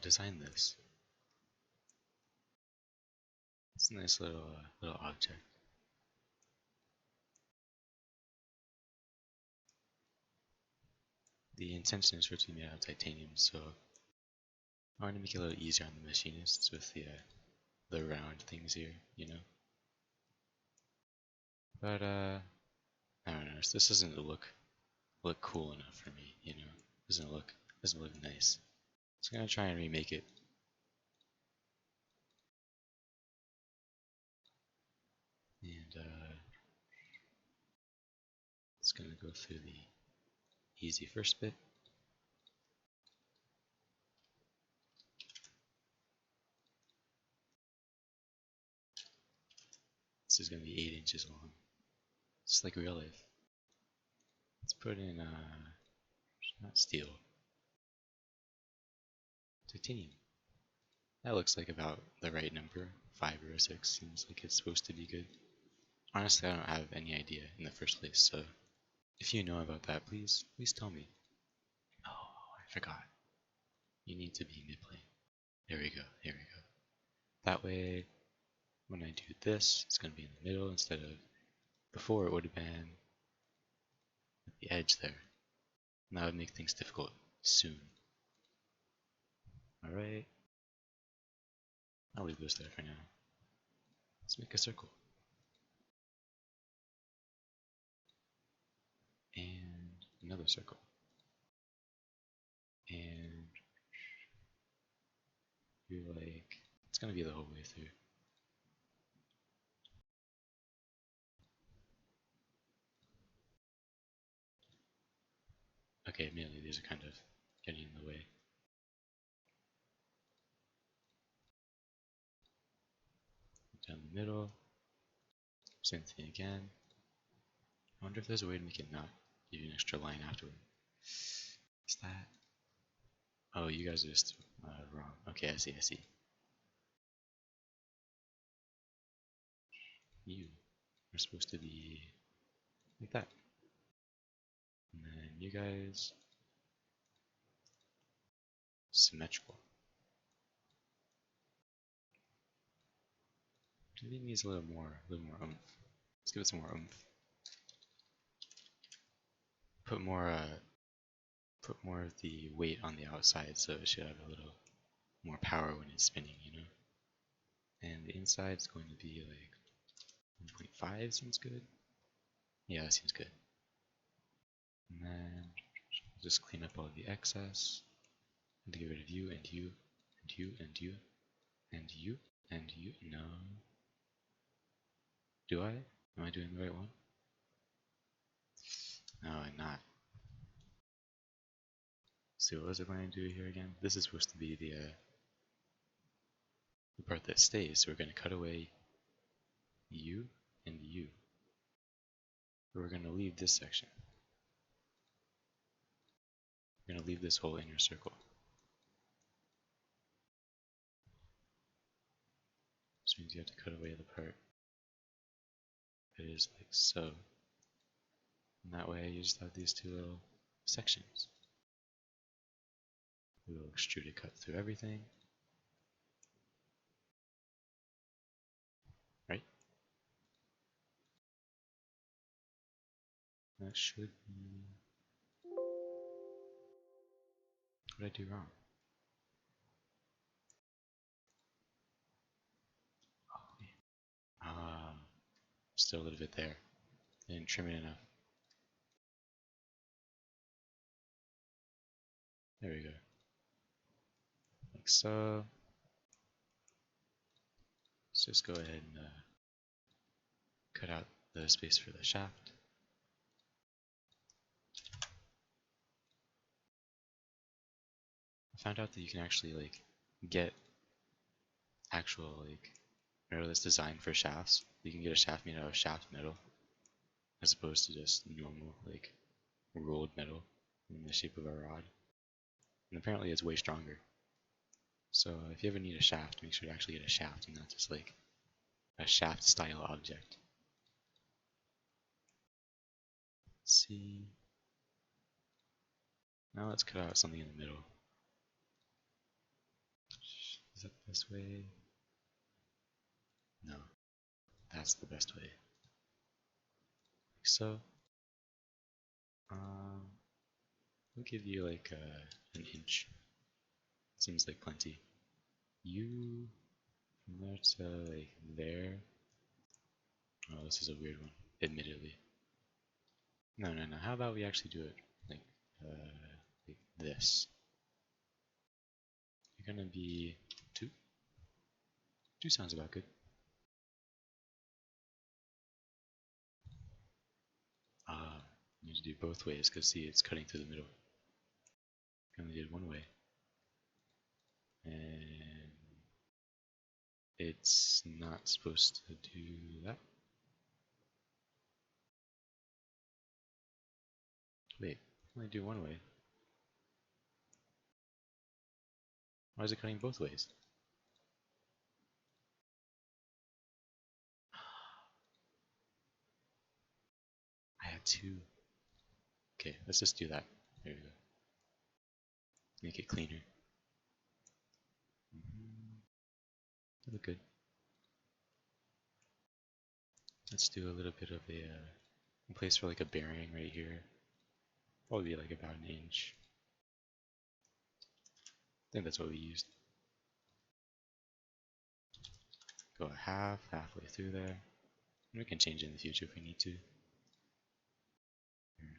design this. It's a nice little object. The intention is for it to be made out of titanium, so I want to make it a little easier on the machinists with the round things here, you know. But I don't know. This doesn't look cool enough for me, you know. Doesn't look nice. So I'm gonna try and remake it. And it's gonna go through the easy first bit. This is gonna be 8 inches long. It's like real life. Let's put in not steel. Titanium. That looks like about the right number. 5 or 6 seems like it's supposed to be good. Honestly, I don't have any idea in the first place, so if you know about that, please tell me. Oh, I forgot. You need to be mid-plane. There we go, there we go. That way, when I do this, it's going to be in the middle instead of before it would have been at the edge there. And that would make things difficult soon. Alright. I'll leave this there for now. Let's make a circle. And another circle. And you're like, it's going to be the whole way through. Okay, mainly these are kind of getting in the way. Down the middle. Same thing again. I wonder if there's a way to make it not give you an extra line afterward. Is that? Oh, you guys are just wrong. Okay, I see, I see. You are supposed to be like that. And then you guys symmetrical. Maybe it needs a little more oomph. Let's give it some more oomph. Put more of the weight on the outside, so it should have a little more power when it's spinning, you know. And the inside is going to be like 1.5. Seems good. Yeah, that seems good. And then just clean up all the excess. And get rid of you and you and you and you and you and you. No. Do I? Am I doing the right one? No, I'm not. So what was I going to do here again? This is supposed to be the part that stays. So we're going to cut away you and you. But we're going to leave this section. We're going to leave this whole inner circle. Which means you have to cut away the part that is like so. And that way you just have these two little sections. We will extrude it, cut through everything. Right? That should be... What did I do wrong? Oh, yeah. Still a little bit there. I didn't trim it enough. There we go. Like so. Let's just go ahead and cut out the space for the shaft. I found out that you can actually get actual metal that's designed for shafts. You can get a shaft made out of shaft metal as opposed to just normal rolled metal in the shape of a rod. And apparently it's way stronger. So if you ever need a shaft, make sure to actually get a shaft and not just a shaft style object. Let's see. Now let's cut out something in the middle. that the best way? No, that's the best way. Like so. We'll give you like an inch. Seems like plenty. You from there to like there. Oh, this is a weird one, admittedly. No, no, no. How about we actually do it like this? You're gonna be 2. 2 sounds about good. You need to do both ways because see, it's cutting through the middle. I only did one way, and it's not supposed to do that. Wait, only do one way. Why is it cutting both ways? I had 2. Okay, let's just do that. There we go. Make it cleaner. Look good. Let's do a little bit of a place for like a bearing right here. Probably like about an inch. I think that's what we used. Go a halfway through there. And we can change it in the future if we need to.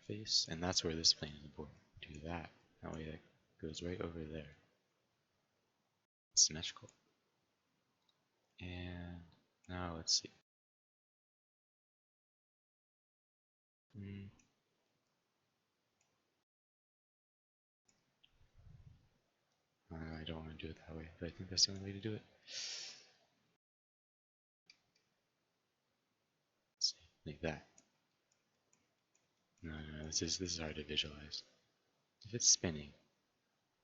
Face, and that's where this plane is important. Do that. That way that goes right over there. It's symmetrical. And now let's see. I don't want to do it that way, but I think that's the only way to do it. Let's see, like that. No, no, this is hard to visualize. If it's spinning,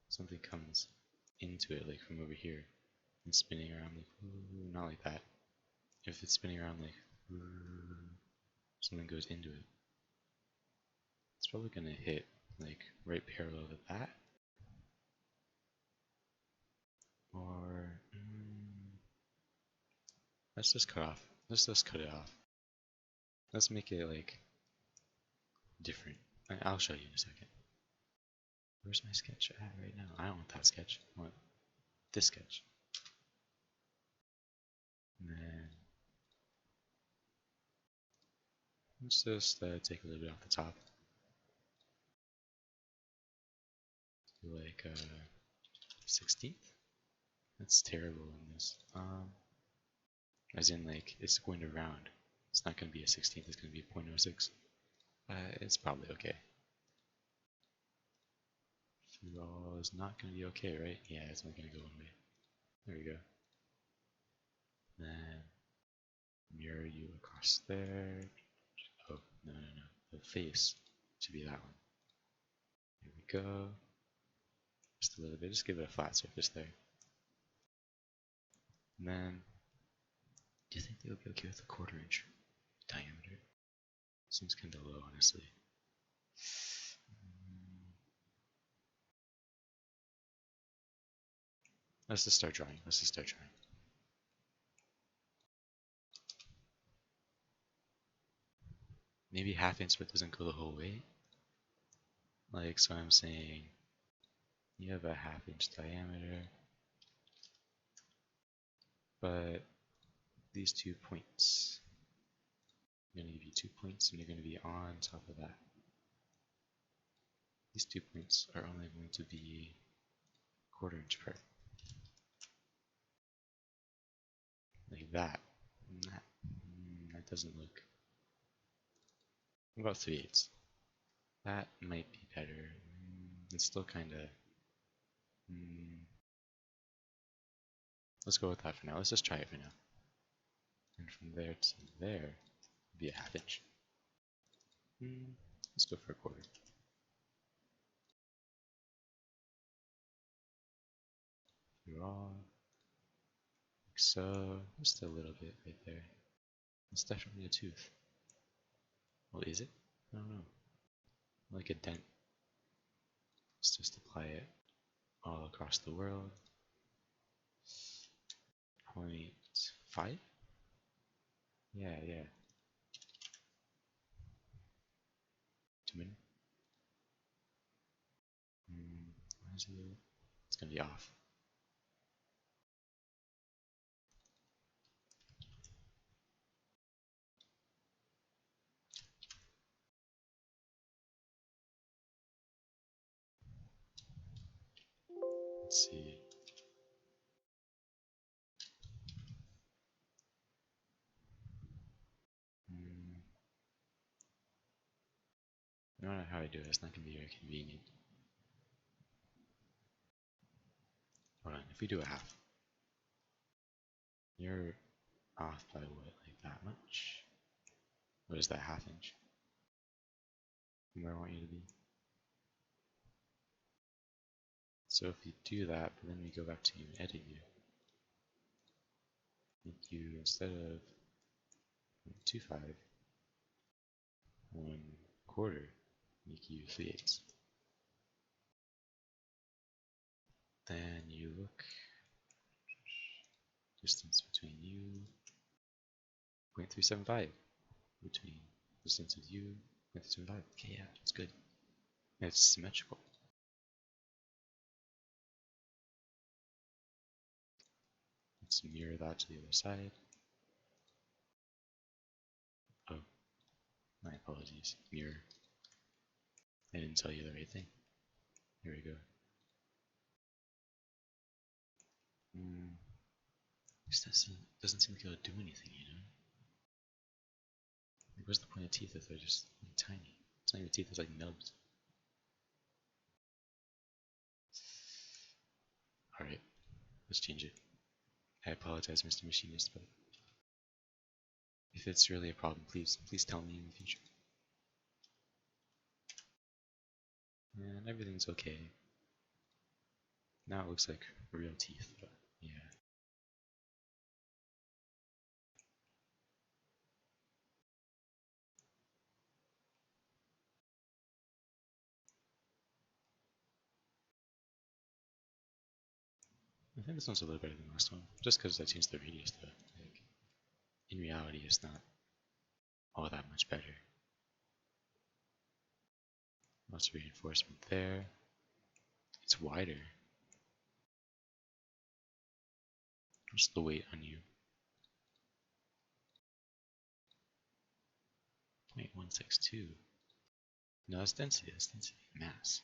something comes into it, like from over here, and spinning around like, ooh, not like that. If it's spinning around like, ooh, something goes into it, it's probably gonna hit like right parallel to that. Or let's just cut off. Let's just cut it off. Let's make it like different. I'll show you in a second. Where's my sketch at right now? I don't want that sketch. I want this sketch. And then let's just take a little bit off the top. Do like 16th. That's terrible in this. As in like it's going to round. It's not going to be a 16th. It's going to be a 0.06. It's probably okay. Through all is not going to be okay, right? Yeah, it's not going to go one way. There we go. Then mirror you across there. Oh, no, no, no. The face should be that one. Here we go. Just a little bit. Just give it a flat surface there. And then, do you think they'll be okay with a 1/4 inch diameter? Seems kind of low, honestly. Let's just start drawing. Let's just start drawing. Maybe 1/2 inch, but doesn't go the whole way. Like, so I'm saying you have a 1/2 inch diameter, but these 2 points, I'm going to give you 2 points, and you're going to be on top of that. These 2 points are only going to be 1/4 inch apart. Like that. That doesn't look. About 3/8. That might be better. It's still kind of. Let's go with that for now. Let's just try it for now. And from there to there would be a 1/2 inch. Let's go for a 1/4. Draw. Like so. Just a little bit right there. It's definitely a tooth. Well, is it? I don't know. Like a dent. Let's just apply it all across the world. 0.5? Yeah, yeah. Too many? Why is it? It's gonna be off. Let's see. I don't know how I do it. It's not gonna be very convenient. Hold on. If we do a half, you're off by what? Like that much? What is that, half inch? From where I want you to be. So if you do that, but then we go back to you and edit you, make you, instead of 0.25, 1/4, make you 3/8. Then you look, distance between you, 0.375, between distance of you, 0.375. Okay, yeah, it's good. It's symmetrical. Let's mirror that to the other side. Oh, my apologies. Mirror. I didn't tell you the right thing. Here we go. This doesn't seem like it'll do anything, you know? Like, what's the point of teeth if they're just like, tiny? It's not even teeth, it's like nubs. Alright, let's change it. I apologize, Mr. Machinist, but if it's really a problem, please tell me in the future. And everything's okay. Now it looks like real teeth, but yeah. I think this one's a little better than the last one, just because I changed the radius though. Like, in reality, it's not all that much better. Lots of reinforcement there. It's wider. What's the weight on you? 0.162. No, that's density, Mass.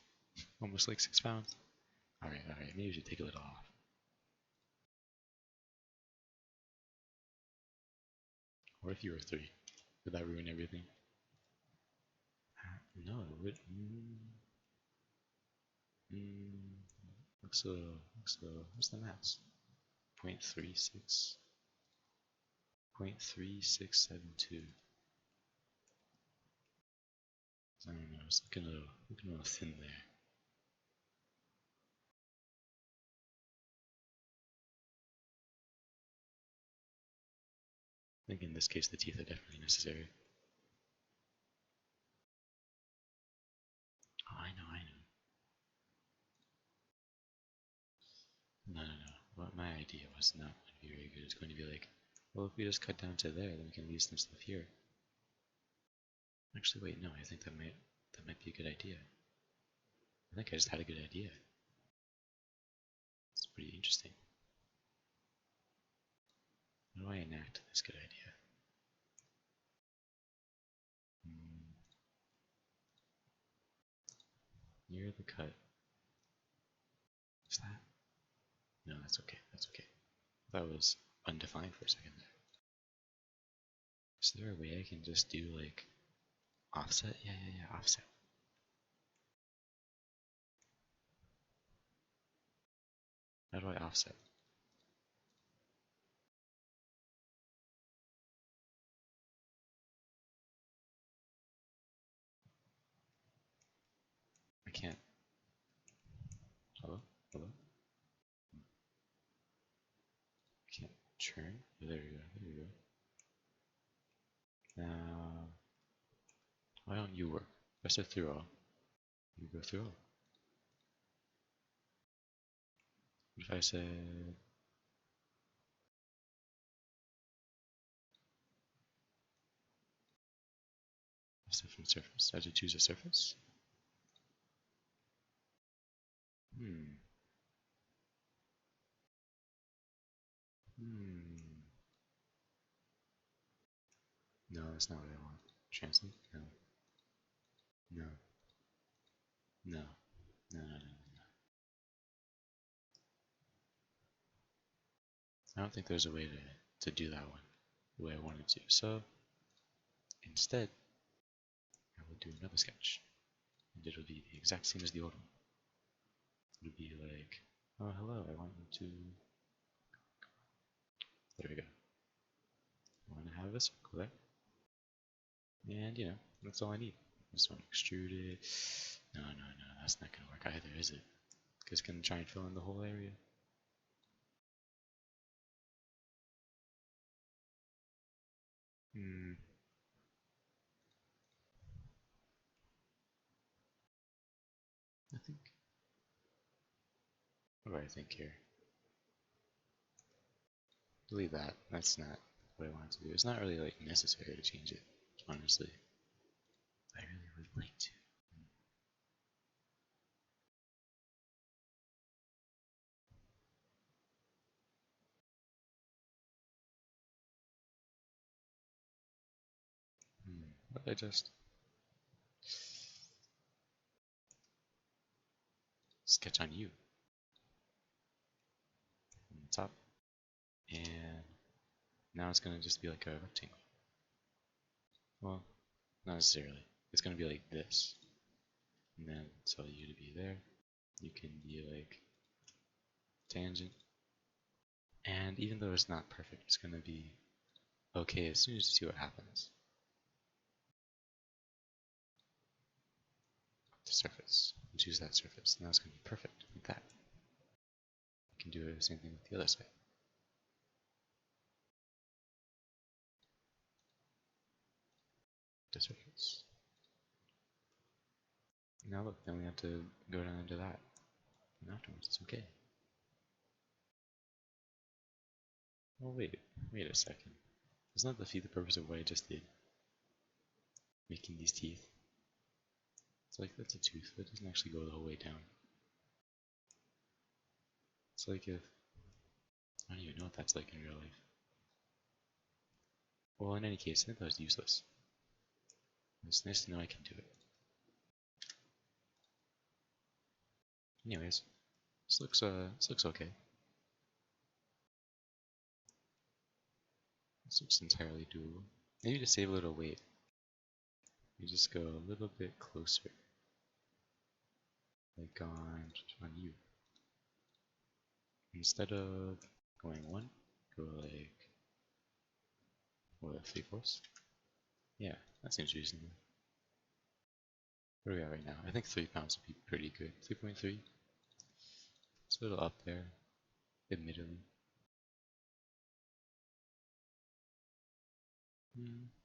Almost like 6 pounds. Alright, maybe we should take a little off. What if you were 3? Would that ruin everything? No, it would. Looks a little. What's the mass? 0.36. 0.3672. I don't know, it's looking a little thin there. I think in this case the teeth are definitely necessary. Oh, I know. No. What my idea was not going to be very good. It's going to be like, well, if we just cut down to there, then we can leave some stuff here. Actually, wait, no, I think that might be a good idea. I think I just had a good idea. It's pretty interesting. How do I enact this good idea? Near the cut. Is that? No, that's okay. That was undefined for a second there. Is there a way I can just do like offset? Yeah, offset. How do I offset? I can't. Hello? I can't turn. Oh, there we go. Now, why don't you work? If I said through all, you go through all. What if I said different surface. I have to choose a surface? Hmm. No, that's not what I want. Translate? No. No. No. No, no, no, no. I don't think there's a way to do that one the way I wanted to. So, instead, I will do another sketch. And it'll be the exact same as the old one. It'll be like, oh, hello, I want you to... There we go. I want to have a circle there. And, you know, that's all I need. I just want to extrude it. No, no, no, that's not going to work either, is it? Because it's going to try and fill in the whole area. I think... What do I think here? Delete that. That's not what I wanted to do. It's not really, like, necessary to change it, honestly. I really would like to. What did I just... Sketch on you. On the top. And now it's gonna just be like a rectangle. Well, not necessarily. It's gonna be like this. And then tell you to be there. You can be like tangent. And even though it's not perfect, it's gonna be okay as soon as you see what happens. The surface. And choose that surface. Now it's gonna be perfect like that. You can do the same thing with the other side. The surface. Now look, then we have to go down into that. And afterwards, it's okay. Oh wait a second. Isn't that defeat the purpose of what I just did? Making these teeth. It's like that's a tooth, but it doesn't actually go the whole way down. It's like if... I don't even know what that's like in real life. Well, in any case, I think that was useless. It's nice to know I can do it. Anyways, this looks okay. This looks entirely doable. Maybe to save a little weight, you just go a little bit closer. Like on you. Instead of going 1, go like, what, 3/4? Yeah, that seems reasonable. Where are we at right now? I think 3 pounds would be pretty good. 3.3. It's a little up there, admittedly.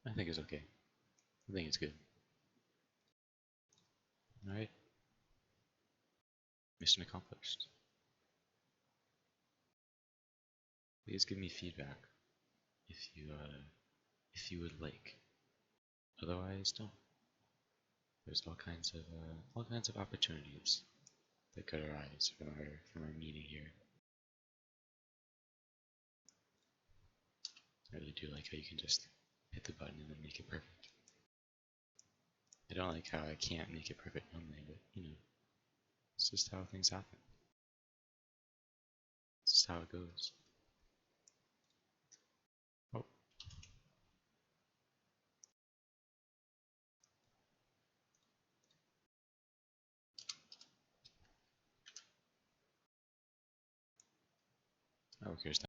I think it's okay. I think it's good. Alright. Mission accomplished. Please give me feedback if you would like. Otherwise, don't. There's all kinds of opportunities that could arise from our meeting here. I really do like how you can just hit the button and then make it perfect. I don't like how I can't make it perfect normally, but you know, it's just how things happen. It's just how it goes. Oh, here's